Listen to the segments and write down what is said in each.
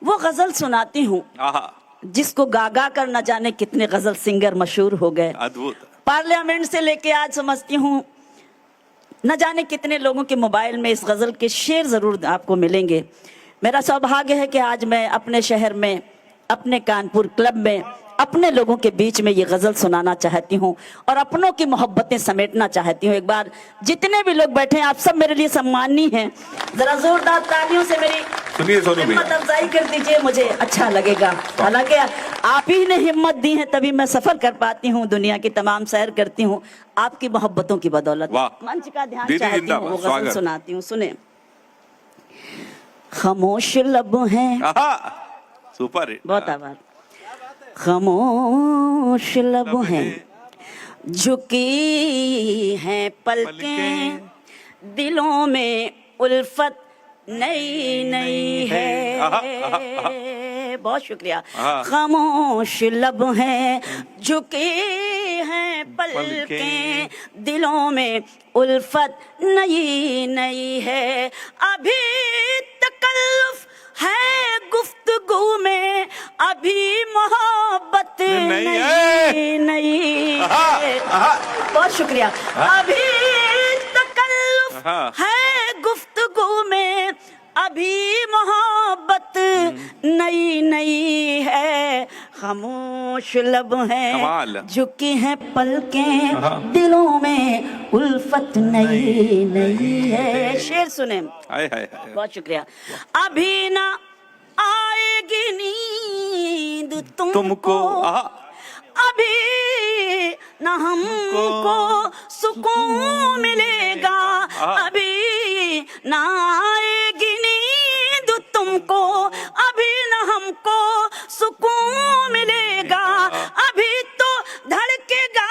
वो गजल सुनाती हूँ जिसको गा गा कर न जाने कितने गजल सिंगर मशहूर हो गए। अद्भुत। पार्लियामेंट से लेके आज समझती हूँ न जाने कितने लोगों के मोबाइल में इस गजल के शेर जरूर आपको मिलेंगे। मेरा सौभाग्य है कि आज मैं अपने शहर में, अपने कानपुर क्लब में, अपने लोगों के बीच में ये गजल सुनाना चाहती हूँ और अपनों की मोहब्बतें समेटना चाहती हूँ। एक बार जितने भी लोग बैठे हैं आप सब मेरे लिए सम्मानी हैं, जरा जोरदार तालियों से मेरी हिम्मत अफजाई कर दीजिए, मुझे अच्छा लगेगा। हालांकि आप ही ने हिम्मत दी है तभी मैं सफर कर पाती हूँ, दुनिया की तमाम सैर करती हूँ आपकी मोहब्बतों की बदौलत। मंच का ध्यान चाहती हूँ, वो गजल सुनाती हूँ, सुने। खामोश लब हैं, सुपर, बहुत आभार। खामोश लब हैं, झुकी हैं पलकें, दिलों में उल्फत नई नई है। बहुत शुक्रिया। खामोश लब हैं, झुकी हैं पलकें, दिलों में उल्फत नई नई है। अभी तकल्लुफ है गुफ्तगू में, अभी मोहब्बत नई नई है। बहुत शुक्रिया। अभी तकल्लुफ है गुफ्तगू में, अभी मोहब्बत नई नई है। खामोश लब हैं, झुकी हैं पलकें, दिलों में उल्फत नई नई है। शेर सुने। बहुत शुक्रिया। अभी ना आएगी नींद तुमको, अभी ना हमको सुकून मिलेगा, अभी ना आएगी नींद तुमको, अभी ना हमको सुकून मिलेगा, अभी तो धड़केगा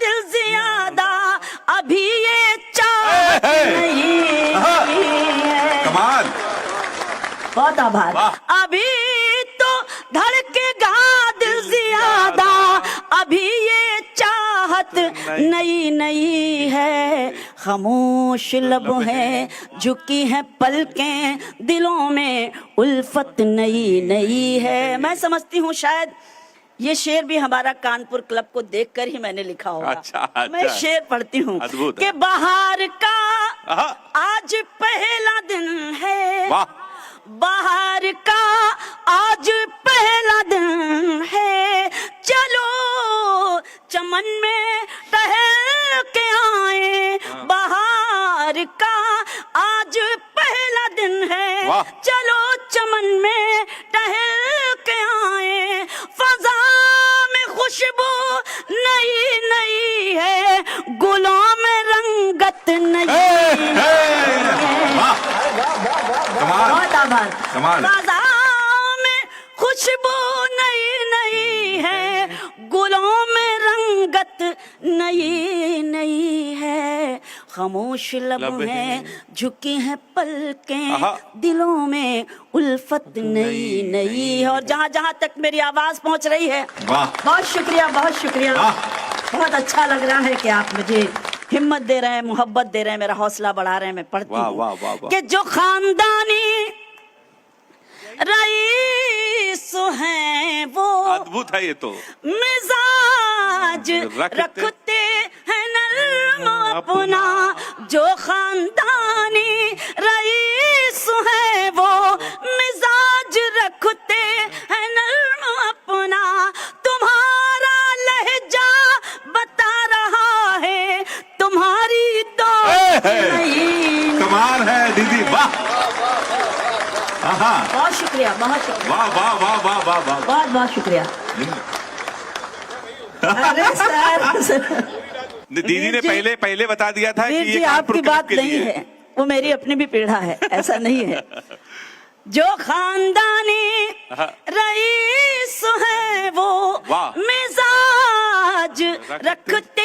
दिल ज्यादा, अभी ये चाहत नहीं है। कमाल, बहुत आभार। अभी तो धड़केगा दिल ज्यादा, अभी ये चाहत नई नई है। खामोश लब हैं, झुकी हैं पलकें, दिलों में उल्फत नई नई है। मैं समझती हूँ शायद ये शेर भी हमारा कानपुर क्लब को देखकर ही मैंने लिखा होगा। अच्छा। मैं शेर पढ़ती हूँ कि बाहर का आज पहला दिन है, बाहर का आज पहला दिन है, चलो चमन में टहल के आए, बाहर का आज पहला दिन है, चलो चमन में टहल के आए, फजा में खुशबू नई नई है, गुलों में रंगत नई है। बहुत आभार। फजा में खुशबू नई नई है, गुलों में रंगत नई नई है। खामोश लब हैं, झुकी हैं पलकें, दिलों में उल्फत नई नई है। और जहाँ जहाँ तक मेरी आवाज पहुँच रही है, बहुत शुक्रिया, बहुत शुक्रिया। बहुत अच्छा लग रहा है कि आप मुझे हिम्मत दे रहे हैं, मोहब्बत दे रहे हैं, मेरा हौसला बढ़ा रहे हैं। मैं पढ़ती हूँ कि जो खानदानी रईस हैं वो अद्भुत है, ये तो मिजाज रखते हैं नर्म अपना, जो खानदानी रईस हैं वो मिजाज रखते हैं नर्म अपना, तुम्हारा लहजा बता रहा है तुम्हारी दौलत नहीं। कमाल है दीदी, वाह। बहुत शुक्रिया, बहुत शुक्रिया। वाह वाह वाह वाह वाह वाह, बहुत बहुत शुक्रिया। अरे सर, दीदी ने पहले बता दिया था कि ये आपकी बात नहीं है, वो मेरी अपनी भी पीड़ा है, ऐसा नहीं है। जो खानदानी रईस है वो मिजाज रखते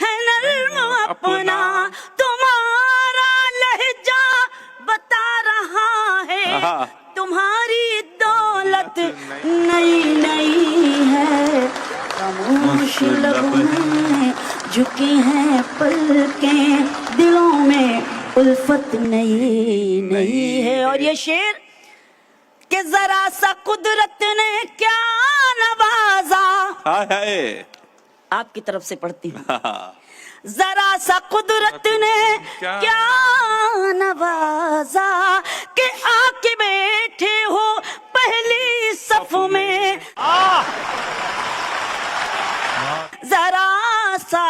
हैं नर्म अपना, तुम्हारा लहजा बता रहा है तुम्हारी दौलत नई नई है। खामोश लब हैं, झुकी हैं पलकें, दिलों में उल्फत नई नई है। और ये शेर के कि जरा सा कुदरत ने क्या नवाजा। हाय हाय। आपकी तरफ से पढ़ती हूँ। जरा सा कुदरत ने क्या नवाजा कि आके बैठे हो पहली सफ में। जरा सा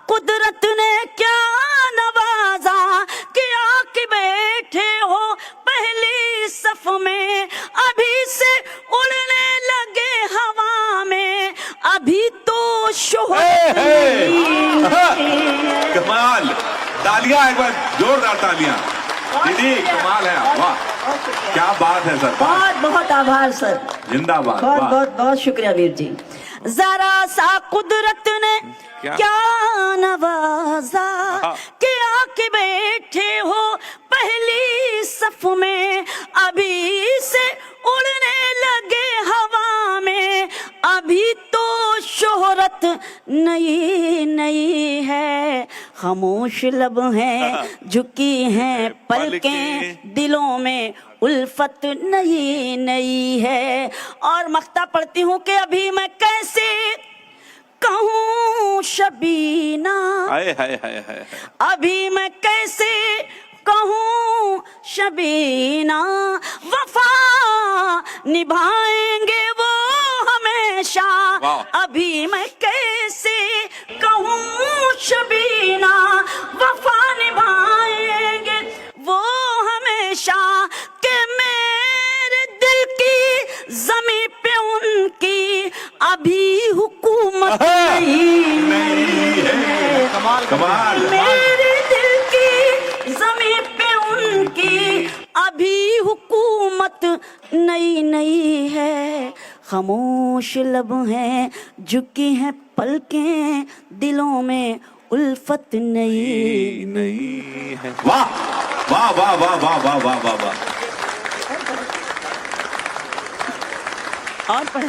कुदरत ने क्या नवाजा कि आके बैठे हो पहली सफ में। अभी से उड़ने लगे हवा में, अभी तो शोहरत कमाल। तालियां एक बार, जोरदार तालियां। दीदी कमाल है, वाह क्या बात है सर। बहुत बहुत आभार सर, जिंदाबाद। बहुत वाह। बहुत बहुत शुक्रिया वीर जी। जरा सा कुदरत ने क्या नवाजा कि आके बैठे हो पहली सफ में। अभी से उड़ने लगे हवा में, अभी तो शोहरत नई नई है। खामोश लब हैं झुकी हैं पलकें, दिलों में उल्फत नई नई है। और मख्ता पढ़ती हूँ कि अभी मैं कैसे कहूँ शबीना। हाय हाय हाय हाय। अभी मैं कैसे कहूँ शबीना। वफा निभाएंगे वो हमेशा। अभी मैं कैसे कहूँ शबीना। वफा निभाएंगे वो हमेशा कि मेरे दिल की जमीन पे उनकी अभी हुकूमत नहीं है। कमाल। मेरे दिल की जमीन पे उनकी अभी हुकूमत नई नई है। खामोश लब हैं झुकी हैं पलकें, दिलों में उल्फत नई नहीं है। वाह वाह वाह वाह वाह वाह वाह वाह वाह। और पढ़े।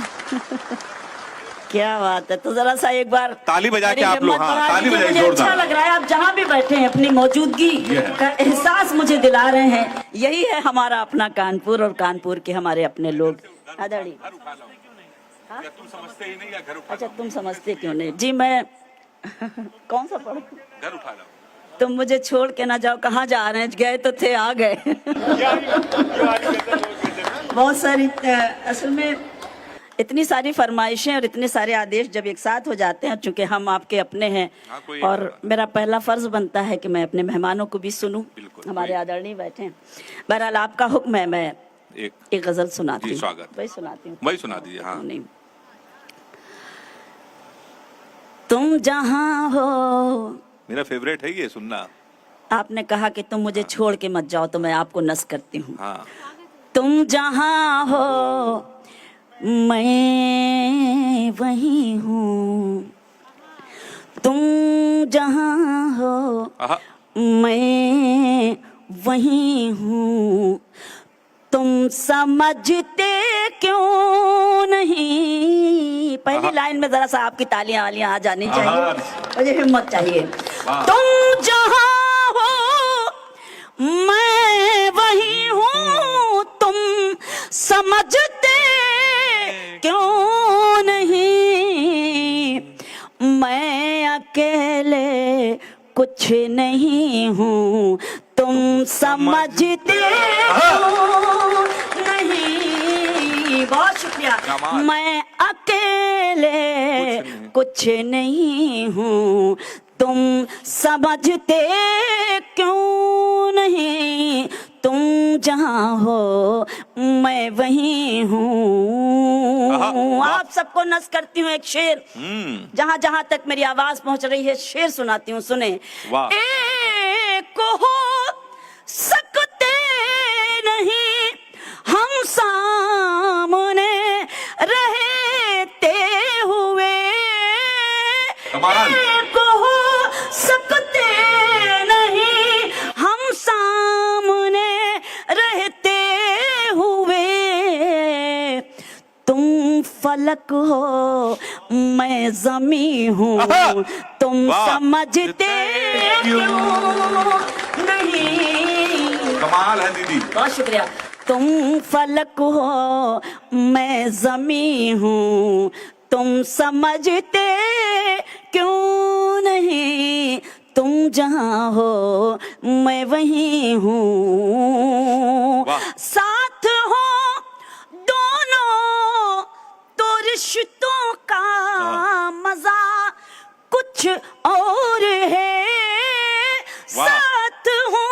क्या बात है। तो जरा सा एक बार ताली बजा के मेरी आप लोग, हिम्मत हाँ, बढ़ा ताली दीजिए। बजाइए मुझे जोरदार। अच्छा लग रहा है, आप जहाँ भी बैठे हैं अपनी मौजूदगी का एहसास मुझे दिला रहे हैं। यही है हमारा अपना कानपुर और कानपुर के हमारे अपने लोग। आदरणीय। तुम समझते ही नहीं या घर उठा। अच्छा तुम समझते क्यों नहीं जी। मैं कौन सा पढ़ूं? घर उठा लो। तुम मुझे छोड़ के ना जाओ। कहाँ जा रहे हैं? गए तो थे, आ गए। बहुत सारी असल में इतनी सारी फरमाइशें और इतने सारे आदेश जब एक साथ हो जाते हैं, चूंकि हम आपके अपने हैं और मेरा पहला फर्ज बनता है कि मैं अपने मेहमानों को भी सुनूं। हमारे आदरणीय बैठे हैं। बहरहाल आपका हुक्म है, मैं एक गजल सुनाती हूँ। वही सुनाती हूँ। वही सुना दीजिए। हाँ। नहीं, तुम जहाँ हो। मेरा फेवरेट है ये सुनना। आपने कहा कि तुम मुझे छोड़ के मत जाओ, तो मैं आपको नस करती हूँ। हाँ। तुम जहाँ हो मैं वहीं हूँ। तुम जहाँ हो मैं वहीं हूँ। तुम समझते क्यों नहीं। पहली लाइन में जरा सा आपकी तालियां वालियां आ जानी चाहिए, मुझे हिम्मत चाहिए। तुम जहाँ हो मैं वहीं हूँ। तुम समझते क्यों नहीं। मैं अकेले कुछ नहीं हूँ, तुम समझते हो नहीं। बहुत शुक्रिया। मैं अकेले कुछ नहीं हूँ, तुम समझते क्यों नहीं। तुम जहाँ हो मैं वहीं हूँ। आप सबको नस करती हूँ एक शेर, जहाँ जहाँ तक मेरी आवाज पहुँच रही है शेर सुनाती हूँ, सुने। एक हो सकते नहीं हम सामने रहते हुए। एक हो सकते नहीं हम सामने रहते हुए। तुम फलक हो मैं ज़मी हूँ, तुम समझते क्यों नहीं। कमाल है दीदी। बहुत शुक्रिया। तुम फलक हो मैं जमी हूँ, तुम समझते क्यों नहीं, तुम जहाँ हो मैं वहीं हूँ। वाह। साथ हो दोनों तो रिश्तों का मजा कुछ और है। वाह। साथ हो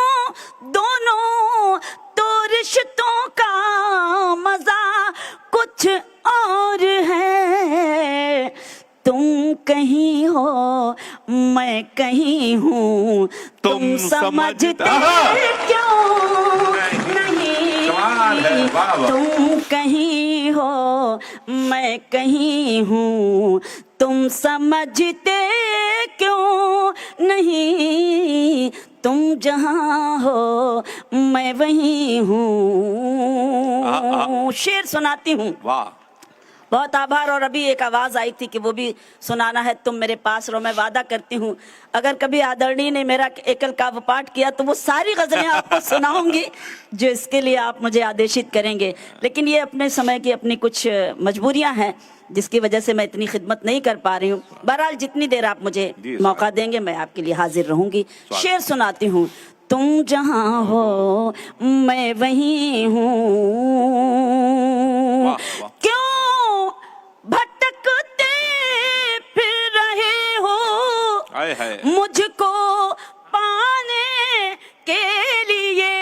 दोनों तो रिश्तों का मजा कुछ और है। तुम कहीं हो मैं कहीं हूँ, तुम समझते क्यों नहीं, कमाल है, वाह वाह। तुम कहीं हो मैं कहीं हूँ, तुम समझते क्यों नहीं, तुम जहाँ हो मैं वहीं हूँ। शेर सुनाती हूँ। वाह। बहुत आभार। और अभी एक आवाज आई थी कि वो भी सुनाना है, तुम मेरे पास रहो। मैं वादा करती हूँ अगर कभी आदरणीय ने मेरा एकल काव्य पाठ किया तो वो सारी गजलें आपको सुनाऊंगी जो इसके लिए आप मुझे आदेशित करेंगे। लेकिन ये अपने समय की अपनी कुछ मजबूरियां हैं जिसकी वजह से मैं इतनी खिदमत नहीं कर पा रही हूँ। बहरहाल जितनी देर आप मुझे मौका देंगे मैं आपके लिए हाजिर रहूंगी। शेर सुनाती हूँ। तुम जहाँ हो मैं वहीं हूँ, क्यों भटकते फिर रहे हो हाय हाय। मुझको पाने के लिए,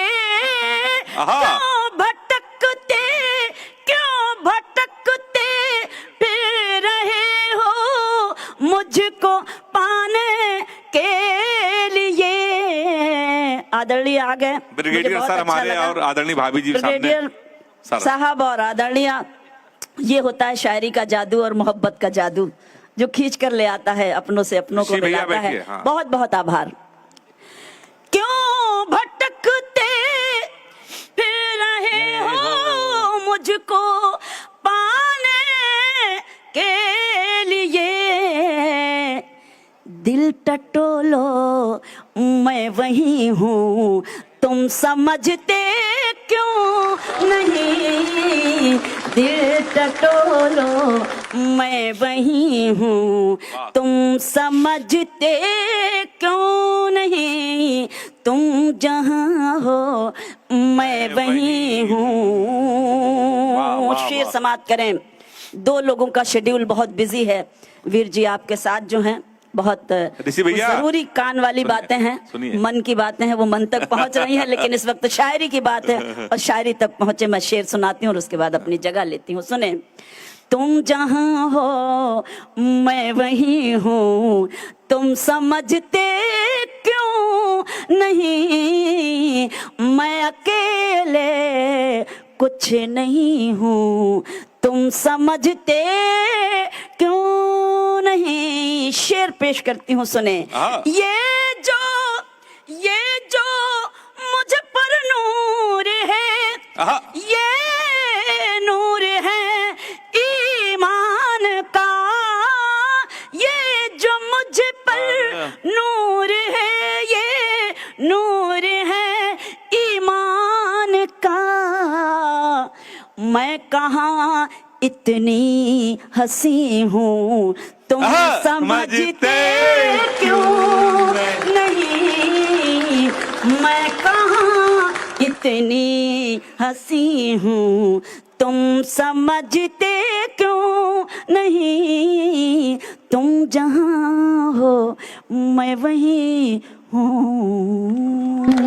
क्यों भटकते फिर रहे हो मुझको पाने के लिए। आदरणीय आ गए ब्रिगेडियर सर हमारे और आदरणीय भाभी जी ब्रिगेडियर साहब और आदरणीय। ये होता है शायरी का जादू और मोहब्बत का जादू जो खींच कर ले आता है, अपनों से अपनों को मिलाता है। हाँ। बहुत बहुत आभार। क्यों भटकते फिर रहे हो मुझको पाने के लिए, दिल टटोलो मैं वहीं हूँ, तुम समझते क्यों नहीं, दिल टटोलो मैं वहीं हूँ, तुम समझते क्यों नहीं, तुम जहाँ हो मैं वहीं हूँ। शेर समाप्त करें। दो लोगों का शेड्यूल बहुत बिजी है। वीर जी आपके साथ जो हैं बहुत जरूरी कान वाली बातें हैं, मन की बातें हैं, वो मन तक पहुंच रही हैं। लेकिन इस वक्त शायरी की बात है और शायरी तक पहुंचे। मैं शेर सुनाती हूँ और उसके बाद अपनी जगह लेती हूँ। सुने। तुम जहाँ हो मैं वहीं हूँ, तुम समझते क्यों नहीं, मैं अकेले कुछ नहीं हूँ, तुम समझते क्यों नहीं। शेर पेश करती हूँ सुने। ये जो मुझ पर नूर है, ये नूर है ईमान का, ये जो मुझ पर नूर है, ये नूर है ईमान का। मैं कहाँ इतनी हंसी हूँ, तुम समझते क्यों नहीं, मैं कहाँ इतनी हंसी हूँ, तुम समझते क्यों नहीं, तुम जहाँ हो मैं वहीं हूँ।